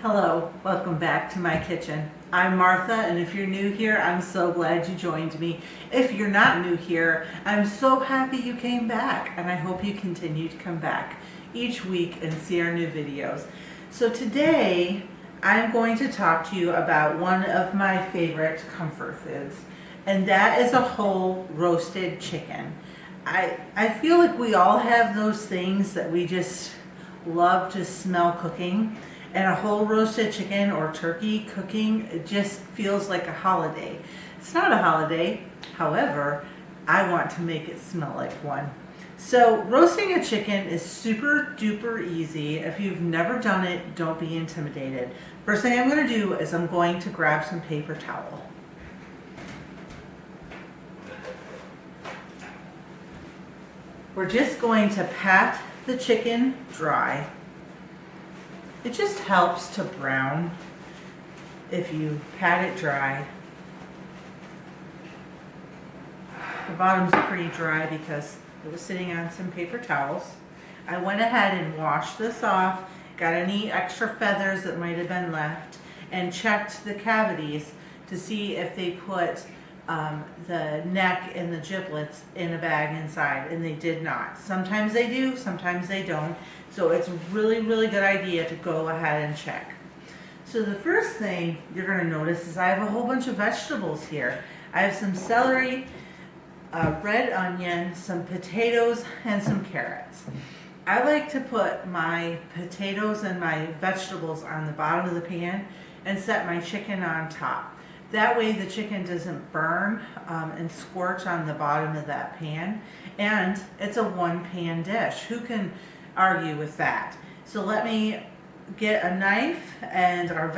Hello, welcome back to my kitchen. I'm Martha, and if you're new here, I'm so glad you joined me. If you're not new here, I'm so happy you came back, and I hope you continue to come back each week and see our new videos. So today, I'm going to talk to you about one of my favorite comfort foods, and that is a whole roasted chicken. I feel like we all have those things that we just love to smell cooking. And a whole roasted chicken or turkey cooking, it just feels like a holiday. It's not a holiday, however, I want to make it smell like one. So roasting a chicken is super duper easy. If you've never done it, don't be intimidated. First thing I'm going to do is I'm going to grab some paper towel. We're just going to pat the chicken dry. It just helps to brown if you pat it dry. The bottom's pretty dry because it was sitting on some paper towels. I went ahead and washed this off, got any extra feathers that might have been left, and checked the cavities to see if they put the neck and the giblets in a bag inside, and they did not. Sometimes they do, sometimes they don't. So it's a really, really good idea to go ahead and check. So the first thing you're going to notice is I have a whole bunch of vegetables here. I have some celery, red onion, some potatoes, and some carrots. I like to put my potatoes and my vegetables on the bottom of the pan and set my chicken on top. That way the chicken doesn't burn and scorch on the bottom of that pan. And it's a one-pan dish. Who can argue with that? So let me get a knife and our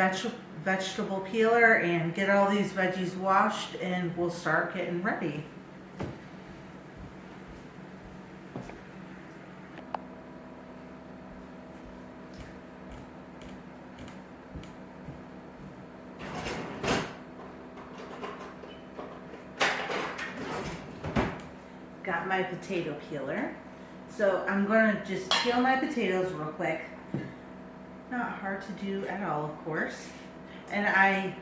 vegetable peeler and get all these veggies washed, and we'll start getting ready. Got my potato peeler. So I'm going to just peel my potatoes real quick. Not hard to do at all, of course. And I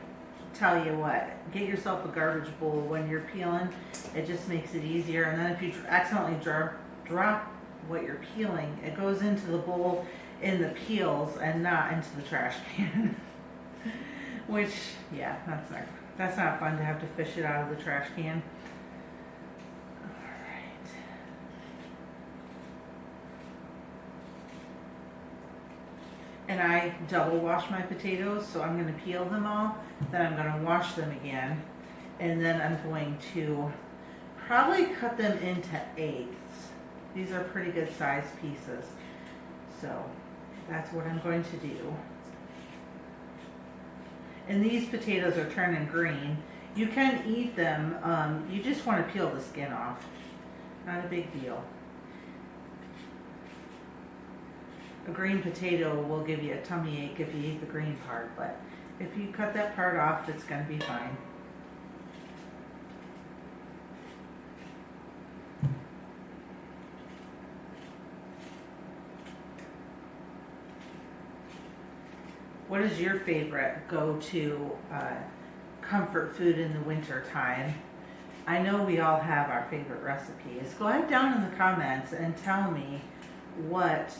tell you what, get yourself a garbage bowl when you're peeling. It just makes it easier. And then if you accidentally drop what you're peeling, it goes into the bowl in the peels and not into the trash can. Which, yeah, that's not fun to have to fish it out of the trash can. And I double wash my potatoes, so I'm going to peel them all, then I'm going to wash them again, and then I'm going to probably cut them into eighths. These are pretty good sized pieces, so that's what I'm going to do. And these potatoes are turning green. You can eat them, you just want to peel the skin off. Not a big deal. A green potato will give you a tummy ache if you eat the green part, but if you cut that part off, it's going to be fine. What is your favorite go-to comfort food in the winter time? I know we all have our favorite recipes. Go ahead down in the comments and tell me what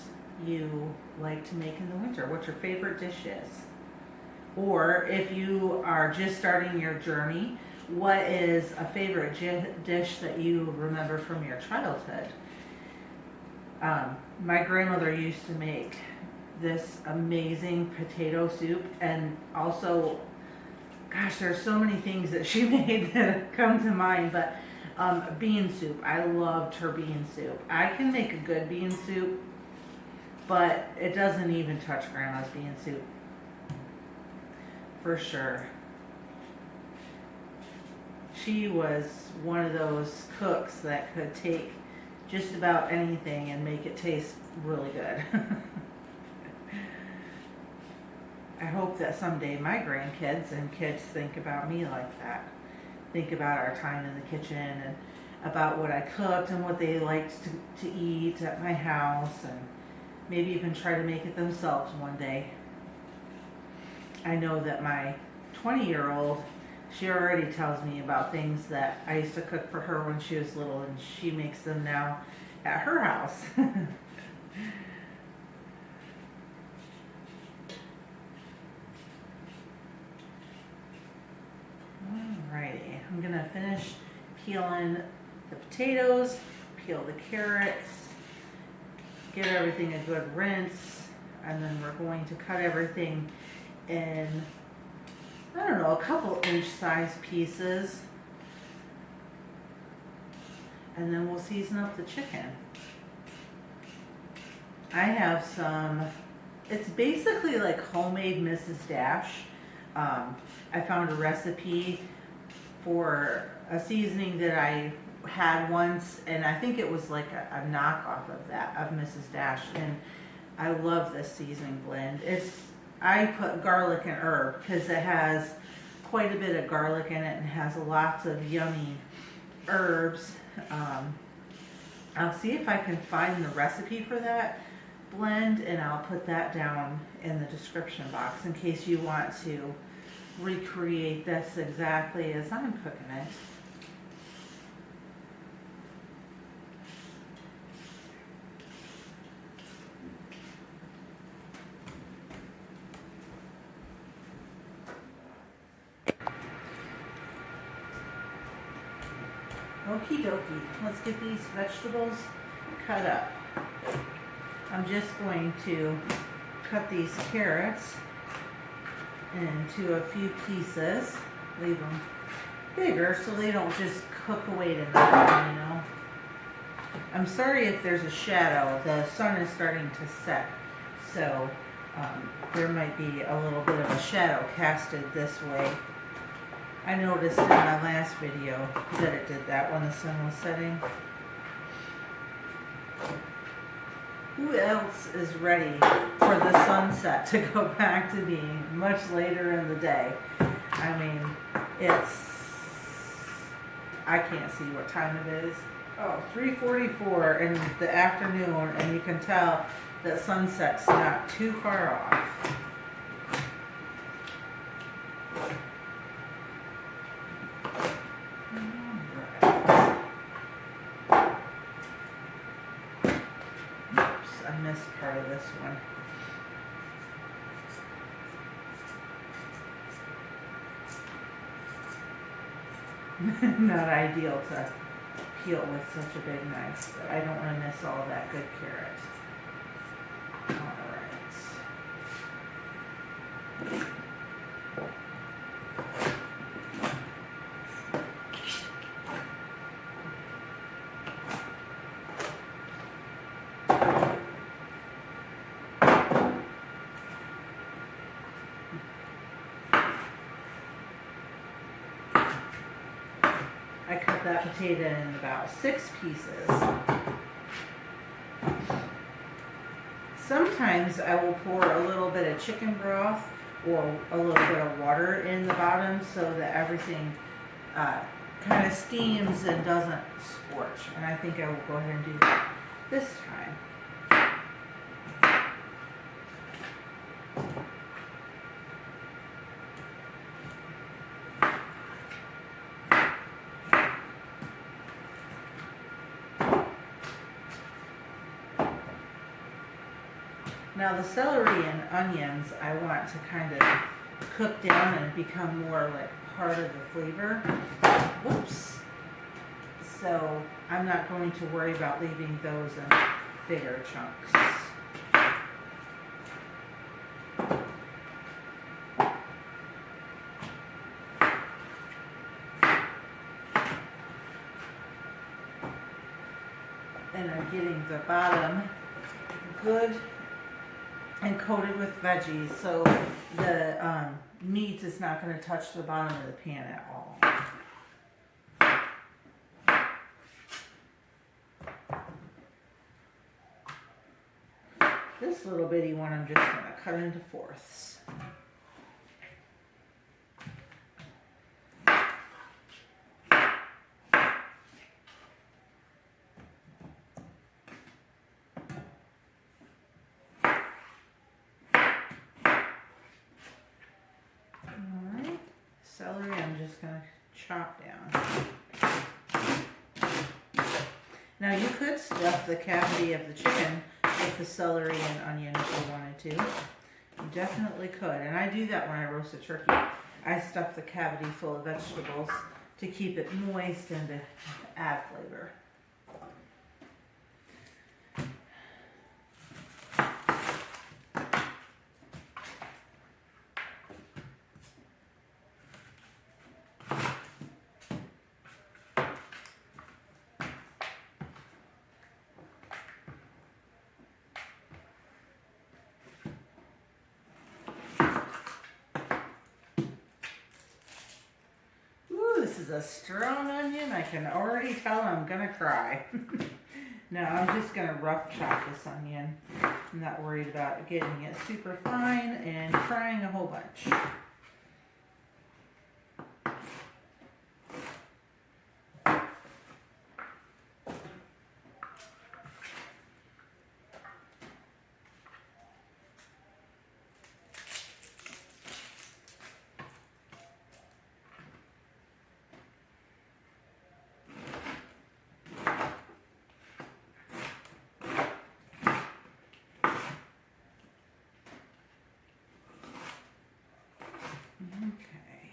you like to make in the winter, what your favorite dish is. Or if you are just starting your journey, what is a favorite dish that you remember from your childhood? My grandmother used to make this amazing potato soup, and also, gosh, there's so many things that she made that come to mind, but bean soup. I loved her bean soup. I can make a good bean soup, but it doesn't even touch Grandma's bean soup. For sure. She was one of those cooks that could take just about anything and make it taste really good. I hope that someday my grandkids and kids think about me like that. Think about our time in the kitchen and about what I cooked and what they liked to eat at my house, and maybe even try to make it themselves one day. I know that my 20-year-old, she already tells me about things that I used to cook for her when she was little, and she makes them now at her house. Alrighty, I'm gonna finish peeling the potatoes, peel the carrots, give everything a good rinse, and then we're going to cut everything in, I don't know, a couple inch size pieces. And then we'll season up the chicken. I have some, it's basically like homemade Mrs. Dash. I found a recipe for a seasoning that I had once, and I think it was like a knockoff of that, of Mrs. Dash, and I love this seasoning blend. I put garlic and herb because it has quite a bit of garlic in it and has lots of yummy herbs. I'll see if I can find the recipe for that blend, and I'll put that down in the description box in case you want to recreate this exactly as I'm cooking it. Okie dokie, let's get these vegetables cut up. I'm just going to cut these carrots into a few pieces, leave them bigger so they don't just cook away to nothing, you know. I'm sorry if there's a shadow, the sun is starting to set, so there might be a little bit of a shadow casted this way. I noticed in my last video that it did that when the sun was setting. Who else is ready for the sunset to go back to being much later in the day? I mean, I can't see what time it is. Oh, 3:44 in the afternoon, and you can tell that sunset's not too far off. I missed part of this one. Not ideal to peel with such a big knife, but I don't want to miss all that good carrot. Alright. I cut that potato in about 6 pieces. Sometimes I will pour a little bit of chicken broth or a little bit of water in the bottom so that everything kind of steams and doesn't scorch. And I think I will go ahead and do that this time. Now the celery and onions I want to kind of cook down and become more like part of the flavor. Whoops. So I'm not going to worry about leaving those in bigger chunks. And I'm getting the bottom good and coated with veggies, so the meat is not going to touch the bottom of the pan at all. This little bitty one I'm just going to cut into fourths. just gonna chop down. Now you could stuff the cavity of the chicken with the celery and onion if you wanted to. You definitely could, and I do that when I roast a turkey. I stuff the cavity full of vegetables to keep it moist and to add flavor. This is a strong onion. I can already tell I'm gonna cry. Now I'm just gonna rough chop this onion. I'm not worried about getting it super fine and frying a whole bunch. Okay.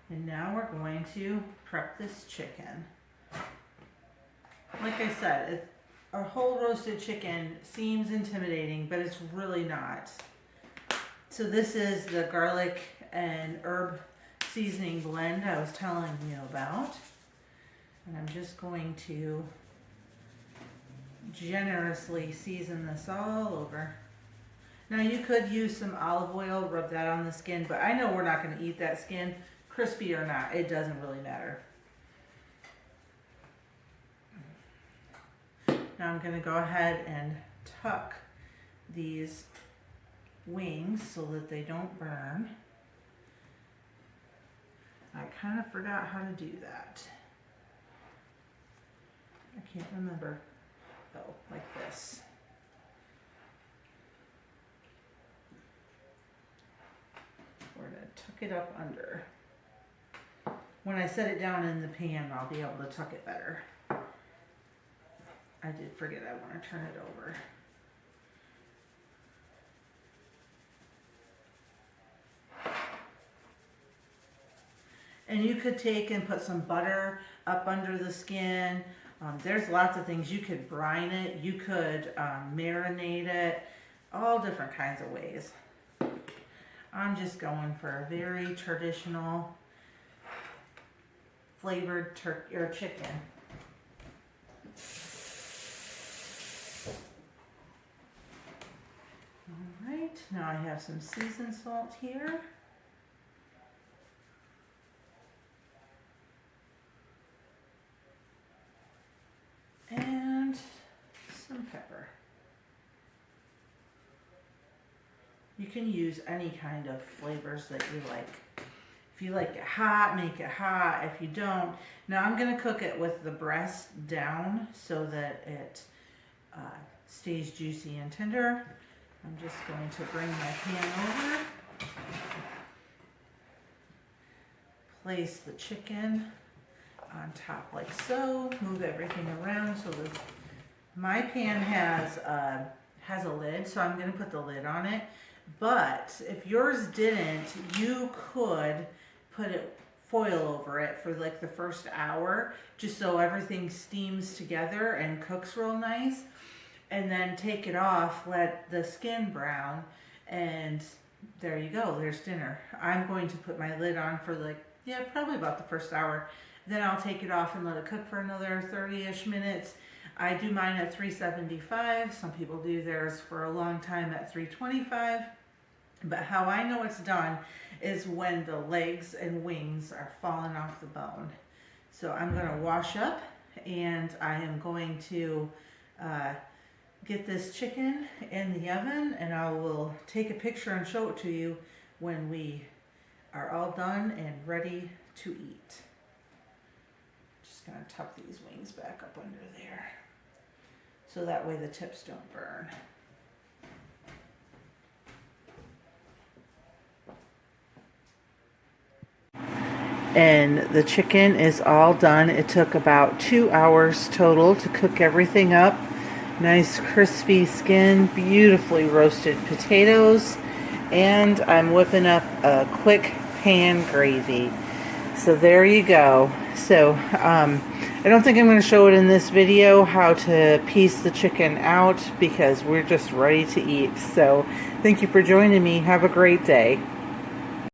And now we're going to prep this chicken. Like I said, a whole roasted chicken seems intimidating, but it's really not. So this is the garlic and herb seasoning blend I was telling you about. And I'm just going to generously season this all over. Now you could use some olive oil, rub that on the skin, but I know we're not going to eat that skin, crispy or not, it doesn't really matter. Now I'm going to go ahead and tuck these wings so that they don't burn. I kind of forgot how to do that. I can't remember. Oh, like this. We're going to tuck it up under. When I set it down in the pan, I'll be able to tuck it better. I did forget I want to turn it over. And you could take and put some butter up under the skin. There's lots of things. You could brine it. You could marinate it. All different kinds of ways. I'm just going for a very traditional flavored turkey or chicken. All right, now I have some seasoned salt here. And some pepper. You can use any kind of flavors that you like. If you like it hot, make it hot. If you don't, now I'm going to cook it with the breast down so that it stays juicy and tender. I'm just going to bring my pan over, place the chicken on top like so, move everything around so that my pan has a lid, so I'm going to put the lid on it. But if yours didn't, you could put it foil over it for like the first hour, just so everything steams together and cooks real nice. And then take it off, let the skin brown, and there you go, there's dinner. I'm going to put my lid on for like, yeah, probably about the first hour. Then I'll take it off and let it cook for another 30-ish minutes. I do mine at 375. Some people do theirs for a long time at 325. But how I know it's done is when the legs and wings are falling off the bone. So I'm going to wash up, and I am going to get this chicken in the oven, and I will take a picture and show it to you when we are all done and ready to eat. gonna tuck these wings back up under there, so that way the tips don't burn. And the chicken is all done. It took about 2 hours total to cook everything up. Nice crispy skin, beautifully roasted potatoes, and I'm whipping up a quick pan gravy. So there you go. So I don't think I'm going to show it in this video how to piece the chicken out, because we're just ready to eat. So thank you for joining me. Have a great day.